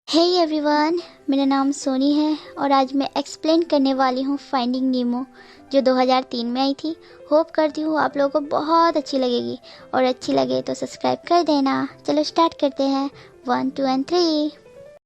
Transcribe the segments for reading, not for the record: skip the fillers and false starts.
Hey everyone, मेरा नाम सोनी है और आज मैं एक्सप्लेन करने वाली हूँ फाइंडिंग नीमो जो 2003 में आई थी। होप करती हूँ आप लोगों को बहुत अच्छी लगेगी और अच्छी लगे तो सब्सक्राइब कर देना। चलो स्टार्ट करते हैं 1 2 एंड 3।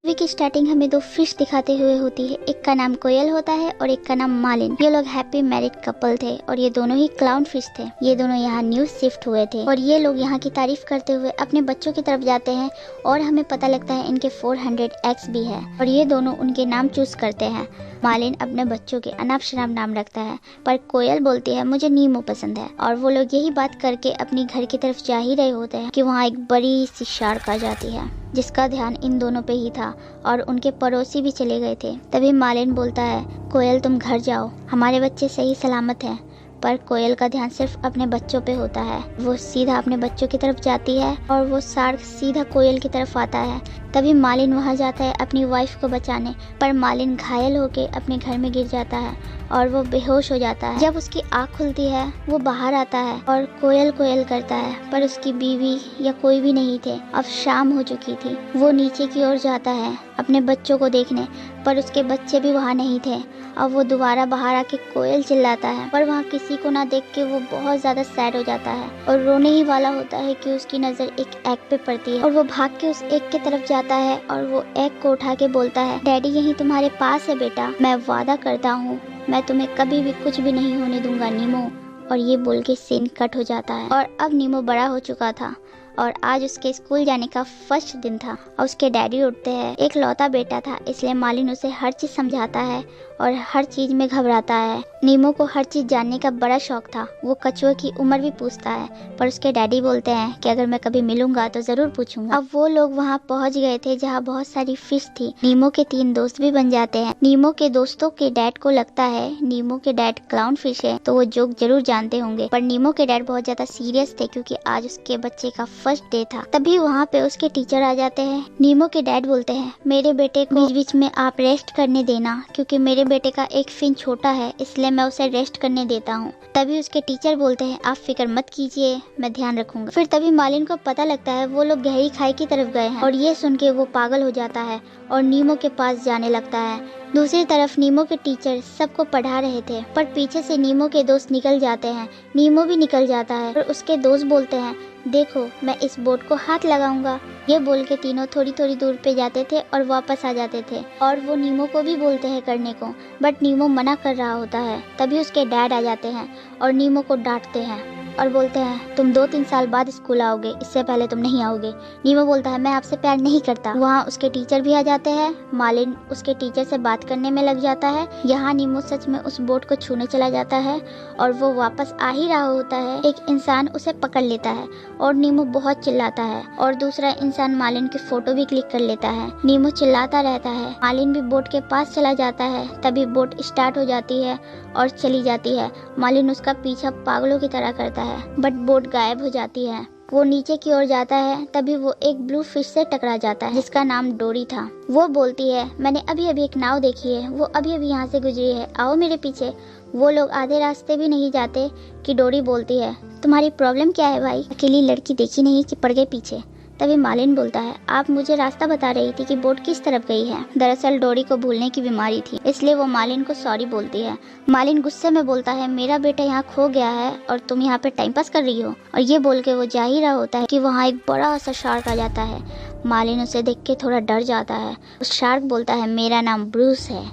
मूवी की स्टार्टिंग हमें दो फिश दिखाते हुए होती है। एक का नाम कोयल होता है और एक का नाम मालिन। ये लोग हैप्पी मैरिड कपल थे और ये दोनों ही क्लाउन फिश थे। ये दोनों यहाँ न्यू शिफ्ट हुए थे और ये लोग यहाँ की तारीफ करते हुए अपने बच्चों की तरफ जाते हैं और हमें पता लगता है इनके 400 एग्स भी है और ये दोनों उनके नाम चूज करते हैं। मालिन अपने बच्चों के अनाप शनाप नाम रखता है पर कोयल बोलती है मुझे नीमो पसंद है और वो लोग यही बात करके अपनी घर की तरफ जा ही रहे होते हैं कि वहाँ एक बड़ी सी शार्क आ जाती है जिसका ध्यान इन दोनों पे ही था और उनके पड़ोसी भी चले गए थे। तभी मालिन बोलता है कोयल तुम घर जाओ, हमारे बच्चे सही सलामत हैं। पर कोयल का ध्यान सिर्फ अपने बच्चों पे होता है। वो सीधा अपने बच्चों की तरफ जाती है और वो शार्क सीधा कोयल की तरफ आता है। तभी मालिन वहाँ जाता है अपनी वाइफ को बचाने, पर मालिन घायल होके अपने घर में गिर जाता है और वो बेहोश हो जाता है। जब उसकी आँख खुलती है वो बाहर आता है और कोयल कोयल करता है पर उसकी बीवी या कोई भी नहीं थे। अब शाम हो चुकी थी। वो नीचे की ओर जाता है अपने बच्चों को देखने, पर उसके बच्चे भी वहाँ नहीं थे। अब वो दोबारा बाहर आके कोयल चिल्लाता है पर वहाँ किसी को ना देख के वो बहुत ज्यादा सैड हो जाता है और रोने ही वाला होता है कि उसकी नजर एक एग पे पड़ती है और वो भाग के उस एग की तरफ जाता है और वो एग को उठा के बोलता है डैडी यही तुम्हारे पास है बेटा, मैं वादा करता हूँ मैं तुम्हें कभी भी कुछ भी नहीं होने दूंगा नीमो। और ये बोल के सीन कट हो जाता है और अब नीमो बड़ा हो चुका था और आज उसके स्कूल जाने का फर्स्ट दिन था और उसके डैडी उठते हैं। एक लौता बेटा था इसलिए मालिन उसे हर चीज समझाता है और हर चीज में घबराता है। नीमो को हर चीज जानने का बड़ा शौक था। वो कछुए की उम्र भी पूछता है पर उसके डैडी बोलते हैं कि अगर मैं कभी मिलूंगा तो जरूर पूछूंगा। अब वो लोग वहाँ पहुँच गए थे जहाँ बहुत सारी फिश थी। नीमो के 3 दोस्त भी बन जाते हैं। नीमो के दोस्तों के डैड को लगता है नीमो के डैड क्लाउन फिश है तो वो जोक जरूर जानते होंगे, पर नीमो के डैड बहुत ज्यादा सीरियस थे क्योंकि आज उसके बच्चे का फर्स्ट डे था। तभी वहाँ पे उसके टीचर आ जाते हैं। नीमो के डैड बोलते हैं मेरे बेटे को बीच बीच में आप रेस्ट करने देना क्योंकि मेरे बेटे का एक फिन छोटा है इसलिए मैं उसे रेस्ट करने देता हूँ। तभी उसके टीचर बोलते हैं आप फिक्र मत कीजिए, मैं ध्यान रखूंगा। फिर तभी मालिन को पता लगता है वो लोग गहरी खाई की तरफ गए हैं और ये सुन के वो पागल हो जाता है और नीमो के पास जाने लगता है। दूसरी तरफ नीमो के टीचर सबको पढ़ा रहे थे पर पीछे से नीमो के दोस्त निकल जाते हैं। नीमो भी निकल जाता है और उसके दोस्त बोलते हैं देखो मैं इस बोट को हाथ लगाऊंगा। ये बोल के तीनों थोड़ी थोड़ी दूर पे जाते थे और वापस आ जाते थे और वो नीमो को भी बोलते हैं करने को, बट नीमो मना कर रहा होता है। तभी उसके डैड आ जाते हैं और नीमो को डांटते हैं और बोलते हैं तुम 2-3 साल बाद स्कूल आओगे, इससे पहले तुम नहीं आओगे। नीमो बोलता है मैं आपसे प्यार नहीं करता। वहाँ उसके टीचर भी आ जाते हैं। मालिन उसके टीचर से बात करने में लग जाता है। यहाँ नीमो सच में उस बोट को छूने चला जाता है और वो वापस आ ही रहा होता है। एक इंसान उसे पकड़ लेता है और नीमो बहुत चिल्लाता है और दूसरा इंसान मालिन की फोटो भी क्लिक कर लेता है। नीमो चिल्लाता रहता है। मालिन भी बोट के पास चला जाता है। तभी बोट स्टार्ट हो जाती है और चली जाती है। मालिन उसका पीछा पागलों की तरह करता है बट बोट गायब हो जाती है। वो नीचे की ओर जाता है। तभी वो एक ब्लू फिश से टकरा जाता है जिसका नाम डोरी था। वो बोलती है मैंने अभी अभी एक नाव देखी है, वो अभी अभी यहाँ से गुजरी है, आओ मेरे पीछे। वो लोग आधे रास्ते भी नहीं जाते कि डोरी बोलती है तुम्हारी प्रॉब्लम क्या है भाई, अकेली लड़की देखी नहीं कि पड़ गए पीछे। तभी मालिन बोलता है आप मुझे रास्ता बता रही थी कि बोट किस तरफ गई है। दरअसल डोरी को भूलने की बीमारी थी इसलिए वो मालिन को सॉरी बोलती है। मालिन गुस्से में बोलता है मेरा बेटा यहाँ खो गया है और तुम यहाँ पे टाइम पास कर रही हो। और ये बोल के वो जा ही रहा होता है कि वहाँ एक बड़ा सा शार्क आ जाता है। मालिन उसे देख के थोड़ा डर जाता है। उस शार्क बोलता है मेरा नाम ब्रूस है,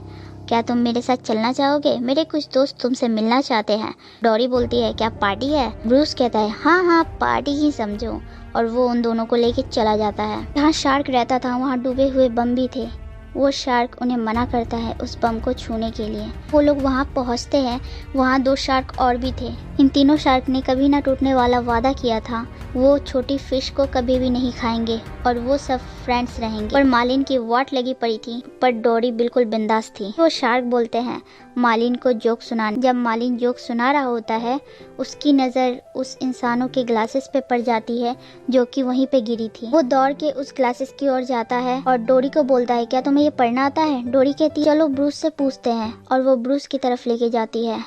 क्या तुम मेरे साथ चलना चाहोगे, मेरे कुछ दोस्त तुमसे मिलना चाहते हैं। डोरी बोलती है क्या पार्टी है। ब्रूस कहता है हाँ हाँ पार्टी ही समझो और वो उन दोनों को लेके चला जाता है। जहाँ शार्क रहता था वहाँ डूबे हुए बम भी थे। वो शार्क उन्हें मना करता है उस बम को छूने के लिए। वो लोग वहाँ पहुँचते हैं। वहाँ 2 शार्क और भी थे। इन तीनों शार्क ने कभी ना टूटने वाला वादा किया था। वो छोटी फिश को कभी भी नहीं खाएंगे और वो सब फ्रेंड्स रहेंगे। पर मालिन की वाट लगी पड़ी थी पर डोरी बिल्कुल बिंदास थी। वो शार्क बोलते हैं मालिन को जोक सुनाने। जब मालिन जोक सुना रहा होता है उसकी नज़र उस इंसानों के ग्लासेस पे पड़ जाती है जो कि वहीं पे गिरी थी। वो दौड़ के उस ग्लासेस की ओर जाता है और डोरी को बोलता है क्या तुम्हें ये पढ़ना आता है। डोरी कहती है चलो ब्रूस से पूछते हैं और वो ब्रूस की तरफ लेके जाती है।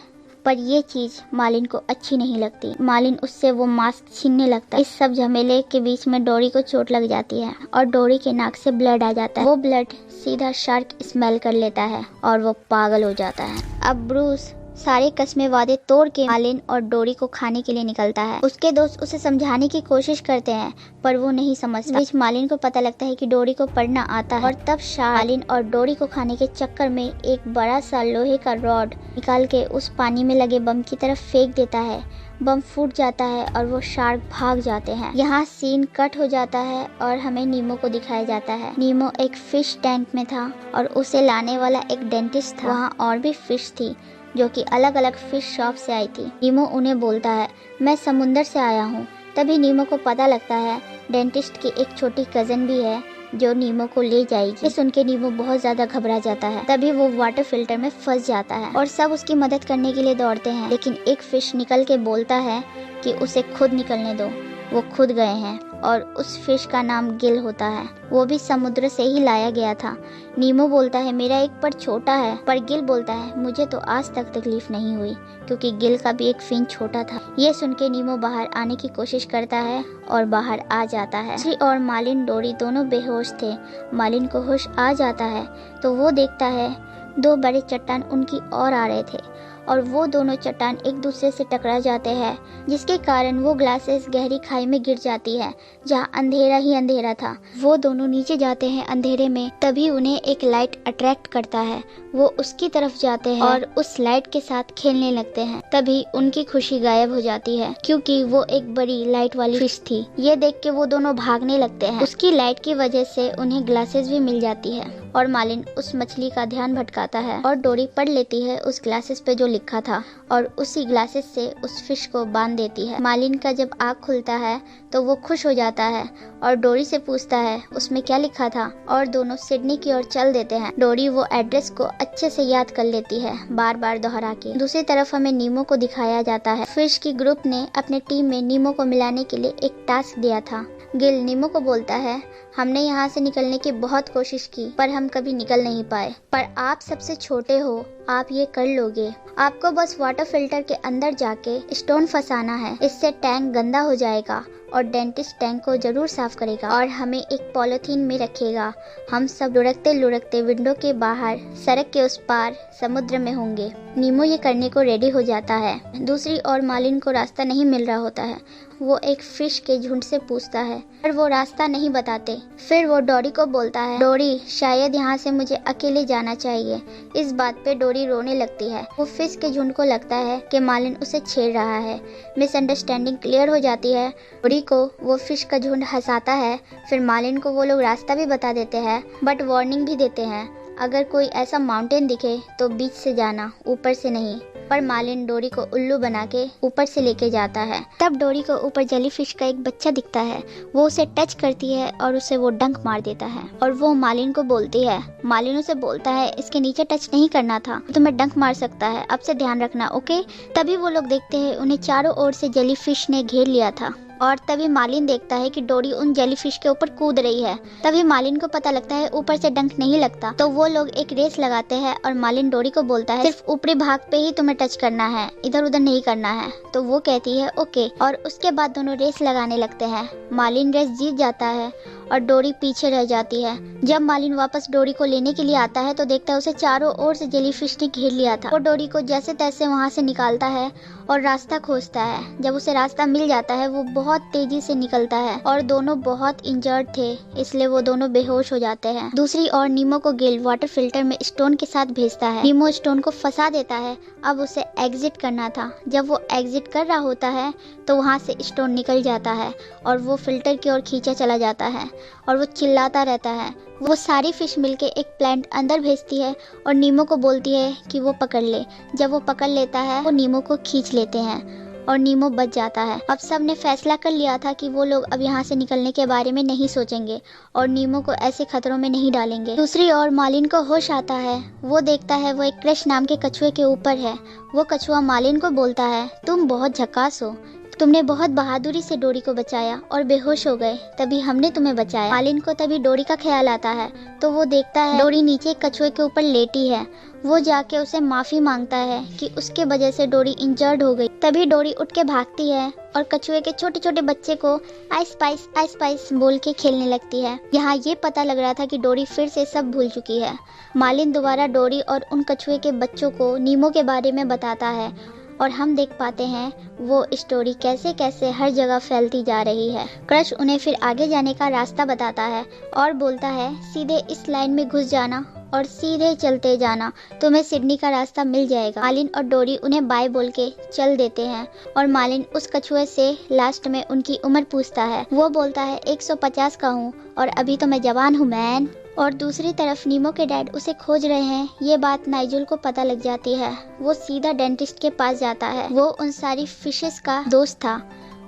पर ये चीज मालिन को अच्छी नहीं लगती। मालिन उससे वो मास्क छीनने लगता है। इस सब झमेले के बीच में डोरी को चोट लग जाती है और डोरी के नाक से ब्लड आ जाता है। वो ब्लड सीधा शार्क स्मेल कर लेता है और वो पागल हो जाता है। अब ब्रूस सारे कस्मे वादे तोड़ के मालिन और डोरी को खाने के लिए निकलता है। उसके दोस्त उसे समझाने की कोशिश करते हैं पर वो नहीं समझता। बीच मालिन को पता लगता है कि डोरी को पढ़ना आता है और तब शार्क मालिन और डोरी को खाने के चक्कर में एक बड़ा सा लोहे का रॉड निकाल के उस पानी में लगे बम की तरफ फेंक देता है। बम फूट जाता है और वो शार्क भाग जाते हैं। यहाँ सीन कट हो जाता है और हमें नीमो को दिखाया जाता है। नीमो एक फिश टैंक में था और उसे लाने वाला एक डेंटिस्ट था। वहाँ और भी फिश थी जो कि अलग अलग फिश शॉप से आई थी। नीमो उन्हें बोलता है, मैं समुंदर से आया हूँ। तभी नीमो को पता लगता है डेंटिस्ट की एक छोटी कजन भी है जो नीमो को ले जाएगी। ये सुन के नीमो बहुत ज्यादा घबरा जाता है। तभी वो वाटर फिल्टर में फंस जाता है और सब उसकी मदद करने के लिए दौड़ते हैं, लेकिन एक फिश निकल के बोलता है कि उसे खुद निकलने दो। वो खुद गए हैं और उस फिश का नाम गिल होता है। वो भी समुद्र से ही लाया गया था। नीमो बोलता है, मेरा एक पर छोटा है, पर गिल बोलता है, मुझे तो आज तक तकलीफ नहीं हुई क्योंकि गिल का भी एक फिन छोटा था। ये सुन के नीमो बाहर आने की कोशिश करता है और बाहर आ जाता है। श्री और मालिन डोरी दोनों बेहोश थे। मालिन को होश आ जाता है तो वो देखता है दो बड़े चट्टान उनकी ओर आ रहे थे और वो दोनों चट्टान एक दूसरे से टकरा जाते हैं, जिसके कारण वो ग्लासेस गहरी खाई में गिर जाती है जहाँ अंधेरा ही अंधेरा था। वो दोनों नीचे जाते हैं अंधेरे में। तभी उन्हें एक लाइट अट्रैक्ट करता है। वो उसकी तरफ जाते हैं और उस लाइट के साथ खेलने लगते हैं। तभी उनकी खुशी गायब हो जाती है क्योंकि वो एक बड़ी लाइट वाली फिश थी। ये देख के वो दोनों भागने लगते हैं। उसकी लाइट की वजह से उन्हें ग्लासेस भी मिल जाती है और मालिन उस मछली का ध्यान भटकाता है और डोरी पढ़ लेती है उस ग्लासेस पे जो लिखा था और उसी ग्लासेस से उस फिश को बांध देती है। मालिन का जब आँख खुलता है तो वो खुश हो जाता है और डोरी से पूछता है उसमें क्या लिखा था और दोनों सिडनी की ओर चल देते हैं। डोरी वो एड्रेस को अच्छे से याद कर लेती है, बार बार दोहरा के। दूसरी तरफ हमें नीमो को दिखाया जाता है। फिश की ग्रुप ने अपने टीम में नीमो को मिलाने के लिए एक टास्क दिया था। गिल नीमो को बोलता है, हमने यहाँ से निकलने की बहुत कोशिश की पर हम कभी निकल नहीं पाए, पर आप सबसे छोटे हो, आप ये कर लोगे। आपको बस वाटर फिल्टर के अंदर जाके स्टोन फंसाना है। इससे टैंक गंदा हो जाएगा और डेंटिस्ट टैंक को जरूर साफ करेगा और हमें एक पॉलिथीन में रखेगा। हम सब लुढ़कते लुढ़कते विंडो के बाहर सड़क के उस पार समुद्र में होंगे। नीमो ये करने को रेडी हो जाता है। दूसरी ओर मालिन को रास्ता नहीं मिल रहा होता है। वो एक फिश के झुंड से पूछता है पर वो रास्ता नहीं बताते। फिर वो डोरी को बोलता है, डोरी शायद यहाँ से मुझे अकेले जाना चाहिए। इस बात पे डोरी रोने लगती है। वो फिश के झुंड को लगता है कि मालिन उसे छेड़ रहा है। मिसअंडरस्टैंडिंग क्लियर हो जाती है। डोरी को वो फिश का झुंड हंसाता है। फिर मालिन को वो लोग रास्ता भी बता देते हैं बट वार्निंग भी देते हैं, अगर कोई ऐसा माउंटेन दिखे तो बीच से जाना, ऊपर से नहीं। पर मालिन डोरी को उल्लू बना के ऊपर से लेके जाता है। तब डोरी को ऊपर जेलीफिश का एक बच्चा दिखता है। वो उसे टच करती है और उसे वो डंक मार देता है और वो मालिन को बोलती है। मालिन उसे बोलता है, इसके नीचे टच नहीं करना था, तुम्हें डंक मार सकता है, अब से ध्यान रखना, ओके। तभी वो लोग देखते हैं उन्हें चारों ओर से जेलीफिश ने घेर लिया था और तभी मालिन देखता है कि डोरी उन जेलीफिश के ऊपर कूद रही है। तभी मालिन को पता लगता है ऊपर से डंक नहीं लगता, तो वो लोग एक रेस लगाते हैं और मालिन डोरी को बोलता है, सिर्फ ऊपरी भाग पे ही तुम्हें टच करना है, इधर उधर नहीं करना है। तो वो कहती है ओके और उसके बाद दोनों रेस लगाने लगते हैं। मालिन रेस जीत जाता है और डोरी पीछे रह जाती है। जब मालिन वापस डोरी को लेने के लिए आता है तो देखता है उसे चारों ओर से जेलीफिश ने घेर लिया था। वो डोरी को जैसे तैसे वहाँ से निकालता है और रास्ता खोजता है। जब उसे रास्ता मिल जाता है वो बहुत तेजी से निकलता है और दोनों बहुत इंजर्ड थे, इसलिए वो दोनों बेहोश हो जाते हैं। दूसरी ओर नीमो को गिल वाटर फिल्टर में स्टोन के साथ भेजता है। नीमो स्टोन को फंसा देता है। अब उसे एग्जिट करना था। जब वो एग्जिट कर रहा होता है तो वहाँ से स्टोन निकल जाता है और वो फिल्टर की ओर खींचा चला जाता है और वो चिल्लाता रहता है। वो सारी फिश मिलके एक प्लांट अंदर भेजती है और नीमो को बोलती है कि वो पकड़ ले। जब वो पकड़ लेता है वो नीमो को खींच लेते हैं और नीमो बच जाता है। अब सब ने फैसला कर लिया था कि वो लोग अब यहाँ से निकलने के बारे में नहीं सोचेंगे और नीमो को ऐसे खतरों में नहीं डालेंगे। दूसरी ओर मालिन को होश आता है। वो देखता है वो एक क्रश नाम के कछुए के ऊपर है। वो कछुआ मालिन को बोलता है, तुम बहुत झकास हो, तुमने बहुत बहादुरी से डोरी को बचाया और बेहोश हो गए, तभी हमने तुम्हें बचाया। मालिन को तभी डोरी का ख्याल आता है तो वो देखता है डोरी नीचे कछुए के ऊपर लेटी है। वो जाके उसे माफी मांगता है कि उसके वजह से डोरी इंजर्ड हो गई। तभी डोरी उठ के भागती है और कछुए के छोटे छोटे बच्चे को आइस पाइस बोल के खेलने लगती है। यहाँ ये पता लग रहा था कि डोरी फिर से सब भूल चुकी है। मालिन दोबारा डोरी और उन कछुए के बच्चों को नीमो के बारे में बताता है और हम देख पाते हैं वो स्टोरी कैसे कैसे हर जगह फैलती जा रही है। क्रश उन्हें फिर आगे जाने का रास्ता बताता है और बोलता है सीधे इस लाइन में घुस जाना और सीधे चलते जाना, तुम्हें सिडनी का रास्ता मिल जाएगा। मालिन और डोरी उन्हें बाय बोल के चल देते हैं और मालिन उस कछुए से लास्ट में उनकी उम्र पूछता है। वो बोलता है 150 का हूँ और अभी तो मैं जवान हूँ मैन। और दूसरी तरफ नीमो के डैड उसे खोज रहे हैं। ये बात नाइजुल को पता लग जाती है। वो सीधा डेंटिस्ट के पास जाता है। वो उन सारी फिशेस का दोस्त था।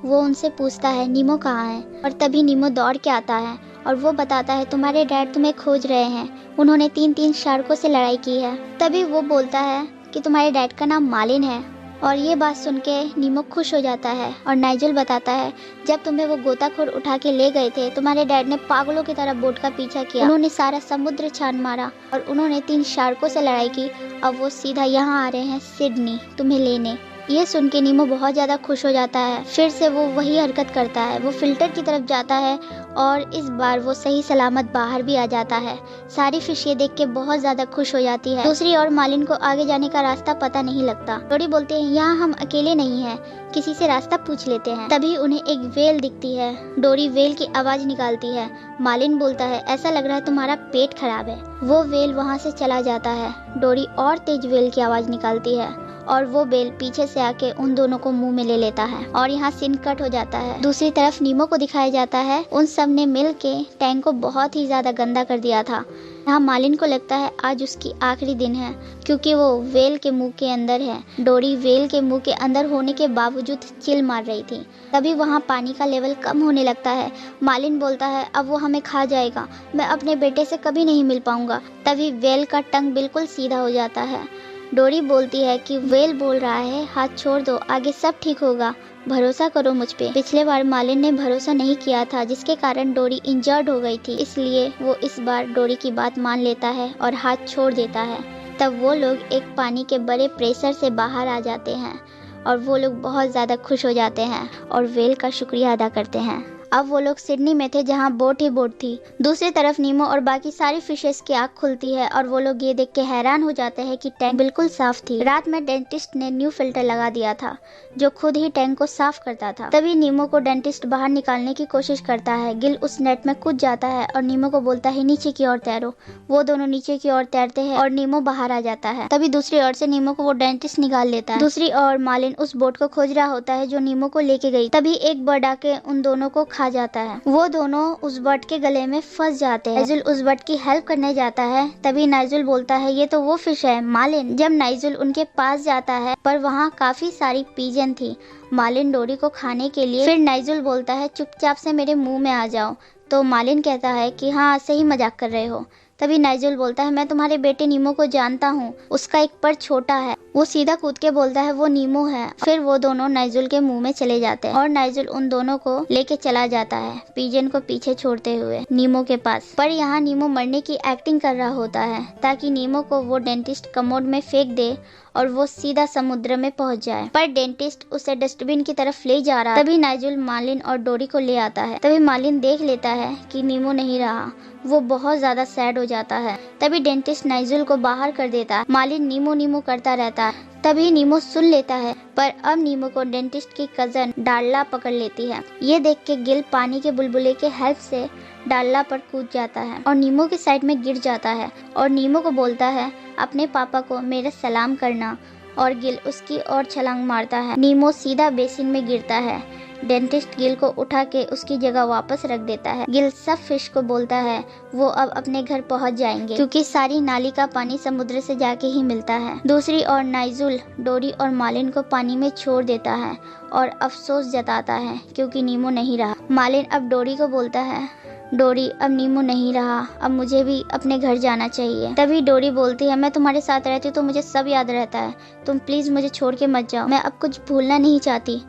वो उनसे पूछता है नीमो कहाँ है, और तभी नीमो दौड़ के आता है और वो बताता है तुम्हारे डैड तुम्हें खोज रहे हैं, उन्होंने 3 शार्कों से लड़ाई की है। तभी वो बोलता है कि तुम्हारे डैड का नाम मालिन है। और ये बात सुन के नीमो खुश हो जाता है और नाइजुल बताता है जब तुम्हें वो गोताखोर उठा के ले गए थे, तुम्हारे डैड ने पागलों की तरह बोट का पीछा किया। उन्होंने सारा समुद्र छान मारा और उन्होंने 3 शार्कों से लड़ाई की। अब वो सीधा यहाँ आ रहे हैं सिडनी तुम्हें लेने। ये सुन के नीमो बहुत ज़्यादा खुश हो जाता है। फिर से वो वही हरकत करता है। वो फिल्टर की तरफ जाता है और इस बार वो सही सलामत बाहर भी आ जाता है। सारी फिश ये देख के बहुत ज़्यादा खुश हो जाती है। दूसरी ओर मालिन को आगे जाने का रास्ता पता नहीं लगता। डोरी बोलते हैं यहाँ हम अकेले नहीं हैं, किसी से रास्ता पूछ लेते हैं। तभी उन्हें एक वेल दिखती है। डोरी वेल की आवाज़ निकालती है। मालिन बोलता है ऐसा लग रहा है तुम्हारा पेट खराब है। वो वेल वहाँ से चला जाता है। डोरी और तेज वेल की आवाज़ निकालती है और वो बेल पीछे से आके उन दोनों को मुंह में ले लेता है और यहाँ सीन कट हो जाता है। दूसरी तरफ नीमो को दिखाया जाता है। उन सब ने मिल के टैंक को बहुत ही ज्यादा गंदा कर दिया था। यहाँ मालिन को लगता है आज उसकी आखिरी दिन है क्योंकि वो वेल के मुंह के अंदर है। डोरी वेल के मुंह के अंदर होने के बावजूद चिल मार रही थी। तभी वहाँ पानी का लेवल कम होने लगता है। मालिन बोलता है अब वो हमें खा जाएगा, मैं अपने बेटे से कभी नहीं मिल पाऊंगा। तभी वेल का टंग बिल्कुल सीधा हो जाता है। डोरी बोलती है कि वेल बोल रहा है हाथ छोड़ दो, आगे सब ठीक होगा, भरोसा करो मुझ पे। पिछले बार मालिन ने भरोसा नहीं किया था जिसके कारण डोरी इंजर्ड हो गई थी, इसलिए वो इस बार डोरी की बात मान लेता है और हाथ छोड़ देता है। तब वो लोग एक पानी के बड़े प्रेशर से बाहर आ जाते हैं और वो लोग बहुत ज़्यादा खुश हो जाते हैं और वेल का शुक्रिया अदा करते हैं। अब वो लोग सिडनी में थे जहाँ बोट ही बोट थी। दूसरी तरफ नीमो और बाकी सारी फिशेस की आँख खुलती है और वो लोग ये देख के हैरान हो जाते हैं कि टैंक बिल्कुल साफ थी। रात में डेंटिस्ट ने न्यू फिल्टर लगा दिया था जो खुद ही टैंक को साफ करता था। तभी नीमो को डेंटिस्ट बाहर निकालने की कोशिश करता है। गिल उस नेट में कूद जाता है और नीमो को बोलता है नीचे की ओर तैरो। वो दोनों नीचे की ओर तैरते हैं और नीमो बाहर आ जाता है। तभी दूसरी ओर से नीमो को वो डेंटिस्ट निकाल लेता है। दूसरी ओर मालिन उस बोट को खोज रहा होता है जो नीमो को लेके गई। तभी एक बर्ड आके उन दोनों को खा जाता है। वो दोनों उस बर्ड के गले में फंस जाते हैं। नाइजुल उस बर्ड की हेल्प करने जाता है। तभी नाइजुल बोलता है ये तो वो फिश है मालिन। जब नाइजुल उनके पास जाता है पर वहाँ काफी सारी पीजन थी मालिन डोरी को खाने के लिए। फिर नाइजुल बोलता है चुपचाप से मेरे मुंह में आ जाओ। तो मालिन कहता है कि हाँ सही मजाक कर रहे हो। तभी नाइजुल बोलता है मैं तुम्हारे बेटे नीमो को जानता हूँ, उसका एक पर छोटा है। वो सीधा कूद के बोलता है वो नीमो है। फिर वो दोनों नाइजुल के मुंह में चले जाते हैं और नाइजुल उन दोनों को लेके चला जाता है पीजन को पीछे छोड़ते हुए नीमो के पास। पर यहाँ नीमो मरने की एक्टिंग कर रहा होता है ताकि नीमो को वो डेंटिस्ट कमोड में फेंक दे और वो सीधा समुद्र में पहुंच जाए। पर डेंटिस्ट उसे डस्टबिन की तरफ ले जा रहा। तभी नाइजुल मालिन और डोरी को ले आता है। तभी मालिन देख लेता है कि नीमो नहीं रहा। वो बहुत ज्यादा सैड हो जाता है। तभी डेंटिस्ट नाइजुल को बाहर कर देता है। मालिन नीमो नीमो करता रहता है। तभी नीमो सुन लेता है पर अब नीमो को डेंटिस्ट की कजन डाल्ला पकड़ लेती है। ये देख के गिल पानी के बुलबुले के हेल्प से डाल्ला पर कूद जाता है और नीमो की साइड में गिर जाता है और नीमो को बोलता है अपने पापा को मेरा सलाम करना। और गिल उसकी ओर छलांग मारता है। नीमो सीधा बेसिन में गिरता है। डेंटिस्ट गिल को उठा के उसकी जगह वापस रख देता है। गिल सब फिश को बोलता है वो अब अपने घर पहुंच जाएंगे क्योंकि सारी नाली का पानी समुद्र से जाके ही मिलता है। दूसरी ओर नाइजुल डोरी और मालिन को पानी में छोड़ देता है और अफसोस जताता है क्योंकि नीमो नहीं रहा। मालिन अब डोरी को बोलता है डोरी अब नीमो नहीं रहा, अब मुझे भी अपने घर जाना चाहिए। तभी डोरी बोलती है मैं तुम्हारे साथ रहती हूँ तो मुझे सब याद रहता है, तुम प्लीज मुझे छोड़ के मत जाओ, मैं अब कुछ भूलना नहीं चाहती।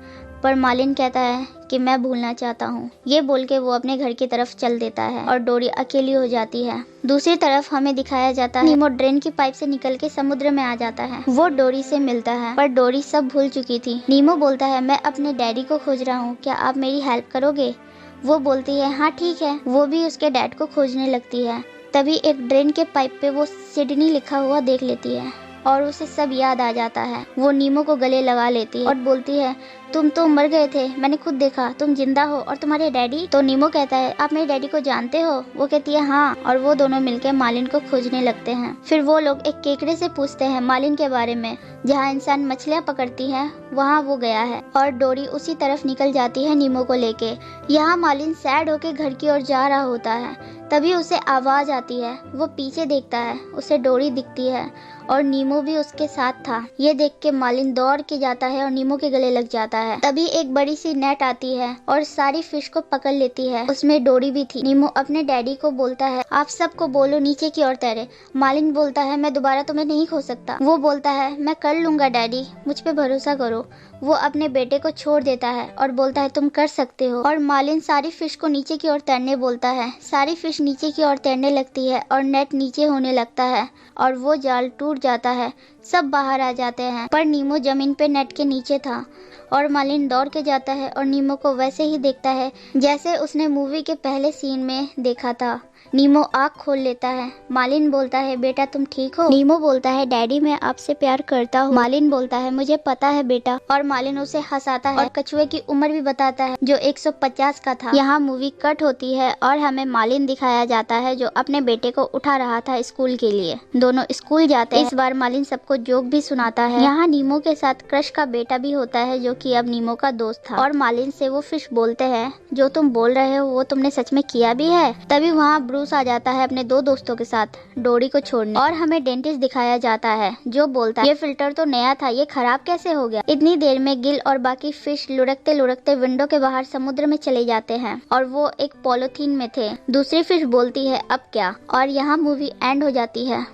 पर मालिन कहता है कि मैं भूलना चाहता हूँ। ये बोल के वो अपने घर की तरफ चल देता है और डोरी अकेली हो जाती है। दूसरी तरफ हमें दिखाया जाता है नीमो ड्रेन की पाइप से निकल के समुद्र में आ जाता है। वो डोरी से मिलता है पर डोरी सब भूल चुकी थी। नीमो बोलता है मैं अपने डैडी को खोज रहा हूँ, क्या आप मेरी हेल्प करोगे? वो बोलती है हाँ ठीक है। वो भी उसके डैड को खोजने लगती है। तभी एक ड्रेन के पाइप पे वो सिडनी लिखा हुआ देख लेती है और उसे सब याद आ जाता है। वो नीमो को गले लगा लेती है और बोलती है तुम तो मर गए थे, मैंने खुद देखा, तुम जिंदा हो। और तुम्हारे डैडी? तो नीमो कहता है आप मेरे डैडी को जानते हो? वो कहती है हाँ। और वो दोनों मिलकर मालिन को खोजने लगते हैं। फिर वो लोग एक केकड़े से पूछते हैं मालिन के बारे में। जहाँ इंसान मछलियाँ पकड़ती हैं वहाँ वो गया है और डोरी उसी तरफ निकल जाती है नीमो को लेके। यहाँ मालिन सैड होके घर की ओर जा रहा होता है। तभी उसे आवाज आती है। वो पीछे देखता है, उसे डोरी दिखती है और नीमो भी उसके साथ था। ये देख के मालिन दौड़ के जाता है और नीमो के गले लग जाता है। तभी एक बड़ी सी नेट आती है और सारी फिश को पकड़ लेती है। उसमें डोरी भी थी। नीमो अपने डैडी को बोलता है आप सबको बोलो नीचे की ओर तैरे। मालिन बोलता है मैं दोबारा तुम्हें नहीं खो सकता। वो बोलता है मैं कर लूंगा डैडी, मुझ पे भरोसा करो। वो अपने बेटे को छोड़ देता है और बोलता है तुम कर सकते हो। और मालिन सारी फिश को नीचे की ओर तैरने बोलता है। सारी फिश नीचे की ओर तैरने लगती है और नेट नीचे होने लगता है और वो जाल टूट जाता है। सब बाहर आ जाते हैं पर नीमो जमीन पे नेट के नीचे था और मालिन दौड़ के जाता है और नीमो को वैसे ही देखता है जैसे उसने मूवी के पहले सीन में देखा था। नीमो आँख खोल लेता है। मालिन बोलता है बेटा तुम ठीक हो? नीमो बोलता है डैडी मैं आपसे प्यार करता हूँ। मालिन बोलता है मुझे पता है बेटा। और मालिन उसे हंसाता है और कछुए की उम्र भी बताता है जो 150 का था। यहाँ मूवी कट होती है और हमें मालिन दिखाया जाता है जो अपने बेटे को उठा रहा था स्कूल के लिए। दोनों स्कूल जाते हैं। इस बार मालिन सबको जोक भी सुनाता है। यहाँ नीमो के साथ क्रश का बेटा भी होता है जो कि अब नीमो का दोस्त था। और मालिन से वो फिश बोलते हैं जो तुम बोल रहे हो वो तुमने सच में किया भी है। तभी वहाँ ब्रूस आ जाता है अपने 2 दोस्तों के साथ डोरी को छोड़ने। और हमें डेंटिस्ट दिखाया जाता है जो बोलता है ये फिल्टर तो नया था, ये खराब कैसे हो गया? इतनी देर में गिल और बाकी फिश लुढ़कते लुढ़कते विंडो के बाहर समुद्र में चले जाते हैं और वो एक पॉलीथीन में थे। दूसरी फिश बोलती है अब क्या? और यहाँ मूवी एंड हो जाती है।